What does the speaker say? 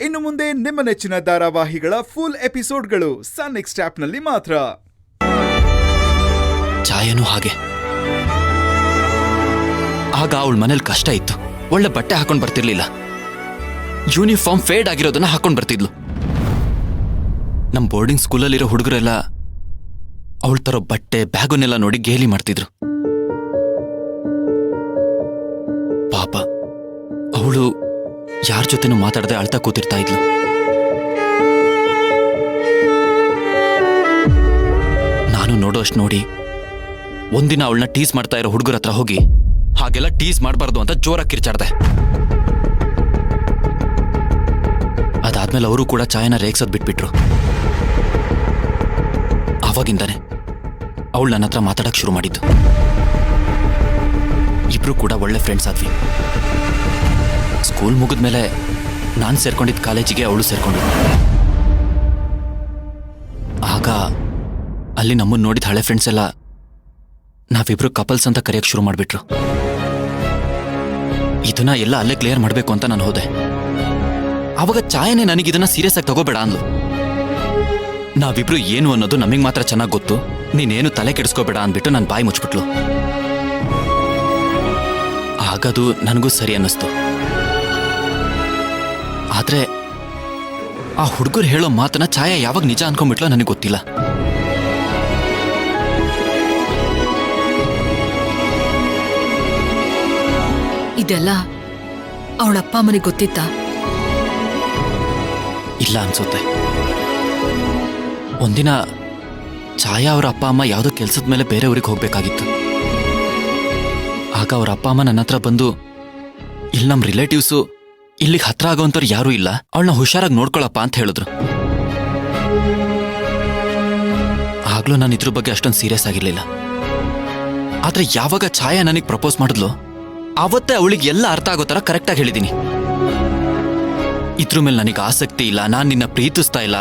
ಇನ್ನು ಮುಂದೆ ನಿಮ್ಮ ನೆಚ್ಚಿನ ಧಾರಾವಾಹಿಗಳ ಫುಲ್ ಎಪಿಸೋಡ್ಗಳು ಸನ್ ನೆಕ್ಸ್ಟ್ ಆಪ್ನಲ್ಲಿ ಮಾತ್ರ. ಛಾಯನೂ ಹಾಗೆ. ಆಗ ಅವಳ ಮನೇಲಿ ಕಷ್ಟ ಇತ್ತು. ಒಳ್ಳೆ ಬಟ್ಟೆ ಹಾಕೊಂಡ್ ಬರ್ತಿರ್ಲಿಲ್ಲ. ಯೂನಿಫಾರ್ಮ್ ಫೇಡ್ ಆಗಿರೋದನ್ನ ಹಾಕೊಂಡ್ ಬರ್ತಿದ್ಲು. ನಮ್ ಬೋರ್ಡಿಂಗ್ ಸ್ಕೂಲಲ್ಲಿರೋ ಹುಡುಗರೆಲ್ಲ ಅವಳ ತರೋ ಬಟ್ಟೆ ಬ್ಯಾಗುನ್ನೆಲ್ಲ ನೋಡಿ ಗೇಲಿ ಮಾಡ್ತಿದ್ರು. ಪಾಪ ಅವಳು ಯಾರ ಜೊತೆನೂ ಮಾತಾಡದೆ ಅಳ್ತಾ ಕೂತಿರ್ತಾ ಇದ್ಲು. ನಾನು ನೋಡೋಷ್ಟು ನೋಡಿ ಒಂದಿನ ಅವಳನ್ನ ಟೀಸ್ ಮಾಡ್ತಾ ಇರೋ ಹುಡುಗರ ಹತ್ರ ಹೋಗಿ ಹಾಗೆಲ್ಲ ಟೀಸ್ ಮಾಡಬಾರ್ದು ಅಂತ ಜೋರಾಗಿ ಕಿರ್ಚಾಡ್ದೆ. ಅದಾದ್ಮೇಲೆ ಅವರು ಕೂಡ ಛಾಯನ ರೇಗ್ಸೋದ್ ಬಿಟ್ಬಿಟ್ರು. ಆವಾಗಿಂದಾನೆ ಅವಳು ನನ್ನ ಹತ್ರ ಮಾತಾಡಕ್ ಶುರು ಮಾಡಿದ್ದು. ಇಬ್ರು ಕೂಡ ಒಳ್ಳೆ ಫ್ರೆಂಡ್ಸ್ ಆದ್ವಿ. ಸ್ಕೂಲ್ ಮುಗಿದ್ಮೇಲೆ ನಾನು ಸೇರ್ಕೊಂಡಿದ್ದ ಕಾಲೇಜಿಗೆ ಅವಳು ಸೇರ್ಕೊಂಡಿದ್ದ. ಆಗ ಅಲ್ಲಿ ನಮ್ಮನ್ನು ನೋಡಿದ ಹಳೆ ಫ್ರೆಂಡ್ಸ್ ಎಲ್ಲ ನಾವಿಬ್ರು ಕಪಲ್ಸ್ ಅಂತ ಕರೆಯಕ್ಕೆ ಶುರು ಮಾಡಿಬಿಟ್ರು. ಇದನ್ನ ಎಲ್ಲ ಅಲ್ಲೇ ಕ್ಲಿಯರ್ ಮಾಡಬೇಕು ಅಂತ ನಾನು ಹೋದೆ. ಆವಾಗ ಛಾಯನೇ ನನಗಿದನ್ನ ಸೀರಿಯಸ್ ಆಗಿ ತಗೋಬೇಡ ಅಂದ್ಲು. ನಾವಿಬ್ರು ಏನು ಅನ್ನೋದು ನಮಗೆ ಮಾತ್ರ ಚೆನ್ನಾಗಿ ಗೊತ್ತು, ನೀನೇನು ತಲೆ ಕೆಡಿಸ್ಕೋಬೇಡ ಅಂದ್ಬಿಟ್ಟು ನನ್ನ ಬಾಯಿ ಮುಚ್ಚಿಬಿಟ್ಲು. ಆಗದು ನನಗೂ ಸರಿ ಅನ್ನಿಸ್ತು. ಆದ್ರೆ ಆ ಹುಡುಗರು ಹೇಳೋ ಮಾತನ್ನ ಛಾಯ ಯಾವಾಗ ನಿಜ ಅನ್ಕೊಂಡ್ಬಿಟ್ಲೋ ನನಗೆ ಗೊತ್ತಿಲ್ಲ. ಇದೆಲ್ಲ ಅವಳಪ್ಪ ಅಮ್ಮನಿಗೆ ಗೊತ್ತಿತ್ತಾ? ಇಲ್ಲ ಅನ್ಸುತ್ತೆ. ಒಂದಿನ ಛಾಯಾ ಅವರ ಅಪ್ಪ ಅಮ್ಮ ಯಾವುದೋ ಕೆಲ್ಸದ ಮೇಲೆ ಬೇರೆ ಊರಿಗೆ ಹೋಗ್ಬೇಕಾಗಿತ್ತು. ಆಗ ಅವ್ರ ಅಪ್ಪ ಅಮ್ಮ ನನ್ನ ಹತ್ರ ಬಂದು, ಇಲ್ಲಿ ನಮ್ಮ ರಿಲೇಟಿವ್ಸು ಇಲ್ಲಿಗೆ ಹತ್ರ ಆಗೋವಂಥವ್ರು ಯಾರೂ ಇಲ್ಲ, ಅವಳನ್ನ ಹುಷಾರಾಗಿ ನೋಡ್ಕೊಳಪ್ಪ ಅಂತ ಹೇಳಿದ್ರು. ಆಗ್ಲೂ ನಾನು ಇದ್ರ ಬಗ್ಗೆ ಅಷ್ಟೊಂದು ಸೀರಿಯಸ್ ಆಗಿರ್ಲಿಲ್ಲ. ಆದ್ರೆ ಯಾವಾಗ ಛಾಯಾ ನನಗೆ ಪ್ರಪೋಸ್ ಮಾಡಿದ್ಲು ಆವತ್ತೇ ಅವಳಿಗೆ ಎಲ್ಲ ಅರ್ಥ ಆಗೋ ಥರ ಕರೆಕ್ಟಾಗಿ ಹೇಳಿದ್ದೀನಿ. ಇದ್ರ ಮೇಲೆ ನನಗೆ ಆಸಕ್ತಿ ಇಲ್ಲ, ನಾನು ನಿನ್ನ ಪ್ರೀತಿಸ್ತಾ ಇಲ್ಲ,